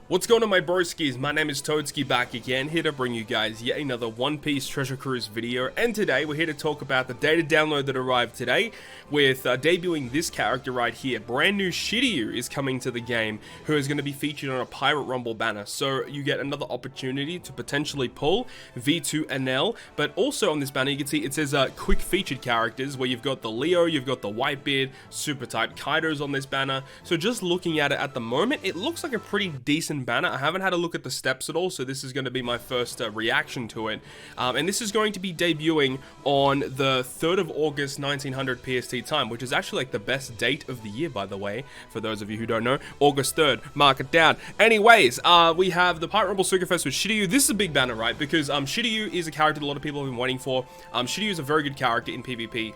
What's going on, my broskiis? My name is Toadskii, back again, here to bring you guys yet another One Piece Treasure Cruise video. And today we're here to talk about the data download that arrived today with debuting this character right here. Brand new Shiryu is coming to the game, who is going to be featured on a Pirate Rumble banner. So you get another opportunity to potentially pull V2 NL, but also on this banner you can see it says quick featured characters, where you've got the Leo, you've got the Whitebeard, super type Kaido's on this banner. So just looking at it at the moment, it looks like a pretty decent banner. I haven't had a look at the steps at all, so this is going to be my first reaction to it. And this is going to be debuting on the 3rd of August 1900 PST time, which is actually like the best date of the year, by the way, for those of you who don't know. August 3rd, mark it down. Anyways, we have the Pirate Rumble Superfast with Shiryu. This is a big banner, right? Because Shiryu is a character that a lot of people have been waiting for. Shiryu is a very good character in PvP.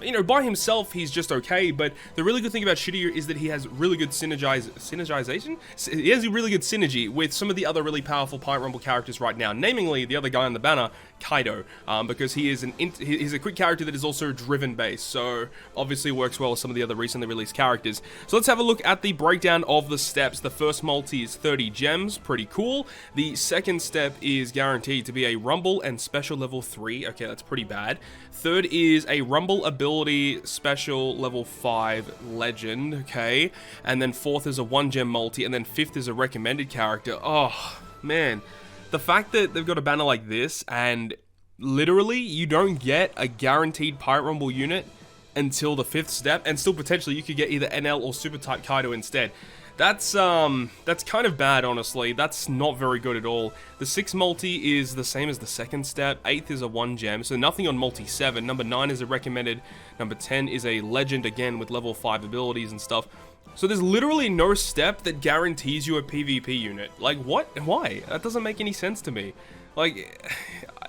You know, by himself, he's just okay, but the really good thing about Shiryu is that he has really good synergization? He has a really good synergy with some of the other really powerful Pirate Rumble characters right now, namely the other guy on the banner, Kaido, because he is he's a quick character that is also driven based, so obviously works well with some of the other recently released characters. So let's have a look at the breakdown of the steps. The first multi is 30 gems, pretty cool. The second step is guaranteed to be a Rumble and Special level 3, okay, that's pretty bad. Third is a Rumble ability Special level 5 Legend, okay, and then fourth is a 1 gem multi, and then fifth is a recommended character. Oh man, the fact that they've got a banner like this and literally you don't get a guaranteed Pirate Rumble unit until the 5th step, and still potentially you could get either NL or super type Kaido instead. That's kind of bad, honestly. That's not very good at all. The 6th multi is the same as the 2nd step. 8th is a 1 gem, so nothing on multi 7. Number 9 is a recommended. Number 10 is a legend, again with level 5 abilities and stuff. So there's literally no step that guarantees you a PvP unit. Like, what? Why? That doesn't make any sense to me. Like,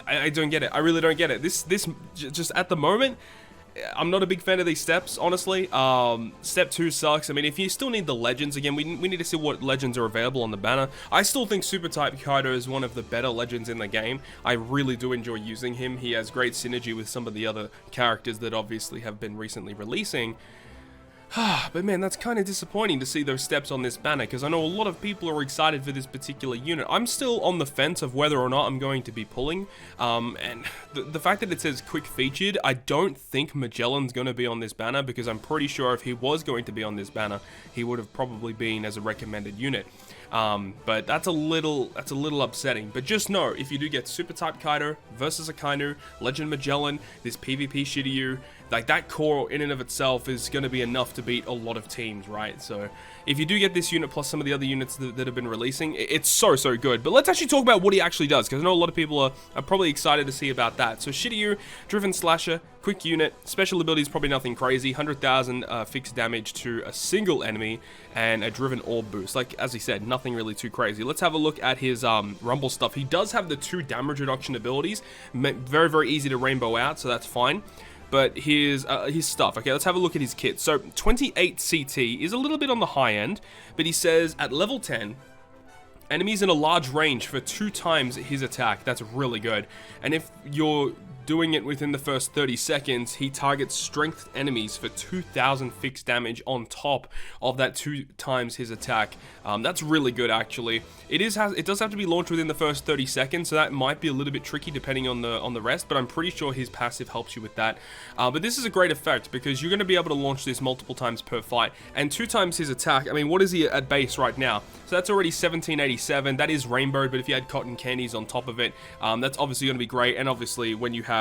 I don't get it. I really don't get it. This just at the moment, I'm not a big fan of these steps, honestly. Step 2 sucks. I mean, if you still need the legends, again, we need to see what legends are available on the banner. I still think super type Kaido is one of the better legends in the game. I really do enjoy using him. He has great synergy with some of the other characters that obviously have been recently releasing. But man, that's kind of disappointing to see those steps on this banner, because I know a lot of people are excited for this particular unit. I'm still on the fence of whether or not I'm going to be pulling, and the fact that it says quick featured, I don't think Magellan's going to be on this banner, because I'm pretty sure if he was going to be on this banner, he would have probably been as a recommended unit. But that's a little upsetting. But just know, if you do get super type Kaido versus a Kaido, Legend Magellan, this PvP Shiryu, like that core in and of itself is going to be enough to beat a lot of teams, right? So if you do get this unit plus some of the other units that have been releasing, it's so good. But let's actually talk about what he actually does, because I know a lot of people are probably excited to see about that. So Shiryu, driven slasher, quick unit, special abilities probably nothing crazy, 100,000 fixed damage to a single enemy, and a driven orb boost. Like, as he said, nothing really too crazy. Let's have a look at his Rumble stuff. He does have the 2 damage reduction abilities, very easy to rainbow out, so that's fine. But his stuff, okay, let's have a look at his kit. So 28 CT is a little bit on the high end, but he says at level 10, enemies in a large range for 2 times his attack. That's really good. And if you're doing it within the first 30 seconds, he targets strength enemies for 2,000 fixed damage on top of that 2 times his attack. That's really good, actually. It does have to be launched within the first 30 seconds, so that might be a little bit tricky depending on the rest, but I'm pretty sure his passive helps you with that. But this is a great effect, because you're going to be able to launch this multiple times per fight, and 2 times his attack. I mean, what is he at base right now? So that's already 1787. That is rainbowed, but if you had cotton candies on top of it, that's obviously going to be great. And obviously when you have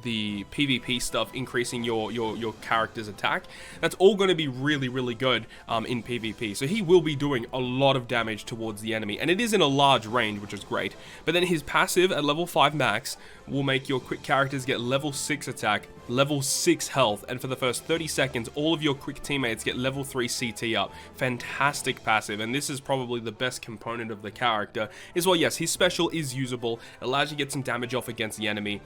the PvP stuff increasing your character's attack, that's all going to be really good in PvP. So he will be doing a lot of damage towards the enemy, and it is in a large range, which is great. But then his passive at level 5 max will make your quick characters get level 6 attack, level 6 health, and for the first 30 seconds, all of your quick teammates get level 3 CT up. Fantastic passive, and this is probably the best component of the character. As well, yes, his special is usable, allows you to get some damage off against the enemy.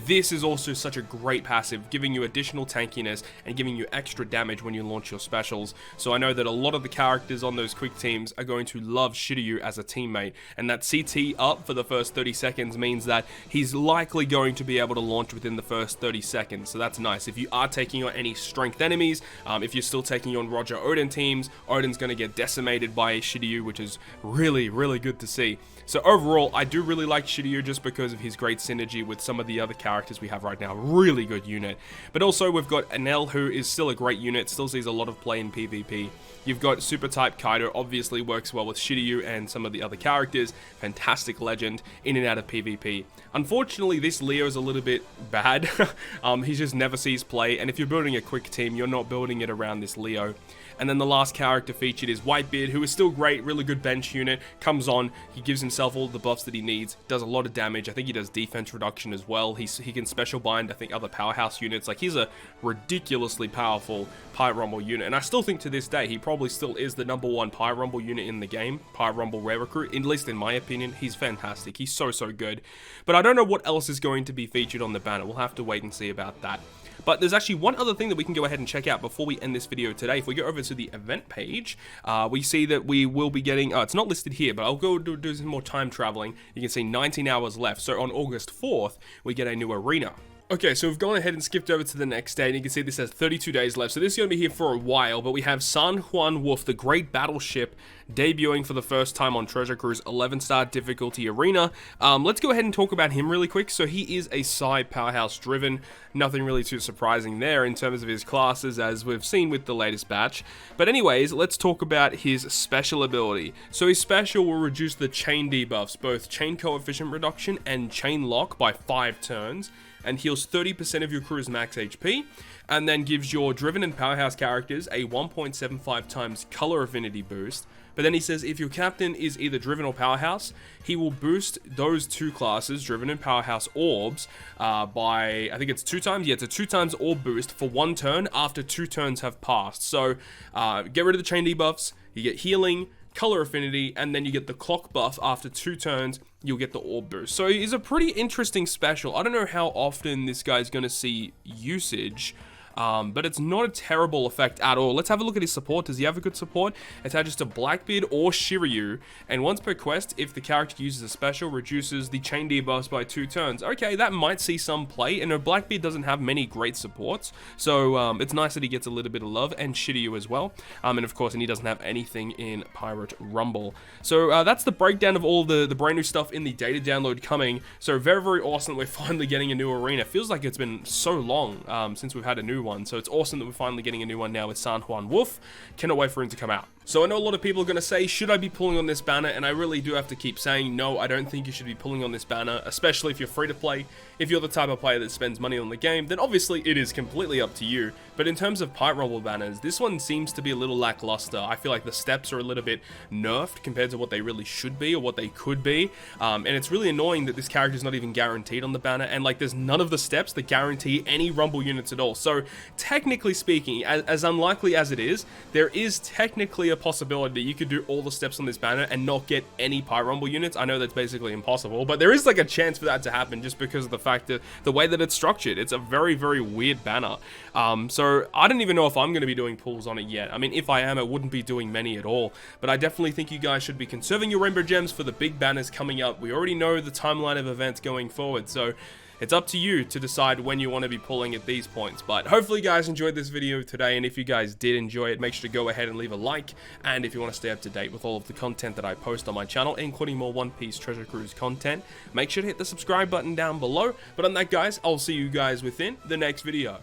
This is also such a great passive, giving you additional tankiness and giving you extra damage when you launch your specials. So I know that a lot of the characters on those quick teams are going to love Shiryu as a teammate, and that CT up for the first 30 seconds means that he's likely going to be able to launch within the first 30 seconds, so that's nice. If you are taking on any strength enemies, if you're still taking on Roger Odin teams, Odin's going to get decimated by Shiryu, which is really, really good to see. So overall, I do really like Shiryu just because of his great synergy with some of the other characters we have right now. Really good unit. But also we've got Enel, who is still a great unit, still sees a lot of play in PvP. You've got Super Type Kaido, obviously works well with Shiryu and some of the other characters. Fantastic legend, in and out of PvP. Unfortunately, this Leo is a little bit bad. He just never sees play, and if you're building a quick team, you're not building it around this Leo. And then the last character featured is Whitebeard, who is still great, really good bench unit, comes on, he gives himself all the buffs that he needs, does a lot of damage. I think he does defense reduction as well. He can special bind, I think, other powerhouse units. Like, he's a ridiculously powerful Pyre Rumble unit, and I still think to this day, he probably still is the #1 Pyre Rumble unit in the game, Pyre Rumble Rare Recruit, at least in my opinion. He's fantastic, he's so good. But I don't know what else is going to be featured on the banner. We'll have to wait and see about that. But there's actually one other thing that we can go ahead and check out before we end this video today. If we go over to the event page, we see that we will be getting, it's not listed here, but I'll go do some more time traveling. You can see 19 hours left. So on August 4th, we get a new arena. Okay, so we've gone ahead and skipped over to the next day, and you can see this has 32 days left, so this is going to be here for a while, but we have San Juan Wolf, the Great Battleship, debuting for the first time on Treasure Cruise 11-star difficulty arena. Let's go ahead and talk about him really quick. So he is a Psy powerhouse driven, nothing really too surprising there in terms of his classes, as we've seen with the latest batch. But anyways, let's talk about his special ability. So his special will reduce the chain debuffs, both chain coefficient reduction and chain lock, by 5 turns, and heals 30% of your crew's max HP, and then gives your driven and powerhouse characters a 1.75 times color affinity boost. But then he says if your captain is either driven or powerhouse, he will boost those two classes, driven and powerhouse orbs, by, I think it's 2 times, yeah, it's a 2 times orb boost for 1 turn after 2 turns have passed. So get rid of the chain debuffs, you get healing, color affinity, and then you get the clock buff after 2 turns. You'll get the orb boost. So he's a pretty interesting special. I don't know how often this guy's going to see usage, but it's not a terrible effect at all. Let's have a look at his support. Does he have a good support? Attaches to Blackbeard or Shiryu, and once per quest, if the character uses a special, reduces the chain debuffs by 2 turns. Okay, that might see some play, and Blackbeard doesn't have many great supports, so it's nice that he gets a little bit of love, and Shiryu as well. And of course, he doesn't have anything in Pirate Rumble. So that's the breakdown of all the brand new stuff in the data download coming. So very awesome. We're finally getting a new arena. Feels like it's been so long since we've had a new one. So it's awesome that we're finally getting a new one now with San Juan Wolf. Cannot wait for him to come out. So I know a lot of people are going to say, should I be pulling on this banner? And I really do have to keep saying, no, I don't think you should be pulling on this banner, especially if you're free to play. If you're the type of player that spends money on the game, then obviously it is completely up to you. But in terms of Pirate Rumble banners, this one seems to be a little lackluster. I feel like the steps are a little bit nerfed compared to what they really should be or what they could be. And it's really annoying that this character is not even guaranteed on the banner. And like, there's none of the steps that guarantee any Rumble units at all. So technically speaking, as unlikely as it is, there is technically a possibility that you could do all the steps on this banner and not get any Pyre Rumble units. I know that's basically impossible, but there is like a chance for that to happen just because of the fact that the way that it's structured. It's a very weird banner. So I don't even know if I'm going to be doing pulls on it yet. I mean, if I am, I wouldn't be doing many at all, but I definitely think you guys should be conserving your rainbow gems for the big banners coming up. We already know the timeline of events going forward, so it's up to you to decide when you want to be pulling at these points. But hopefully you guys enjoyed this video today, and if you guys did enjoy it, make sure to go ahead and leave a like. And if you want to stay up to date with all of the content that I post on my channel, including more One Piece Treasure Cruise content, make sure to hit the subscribe button down below. But on that, guys, I'll see you guys within the next video.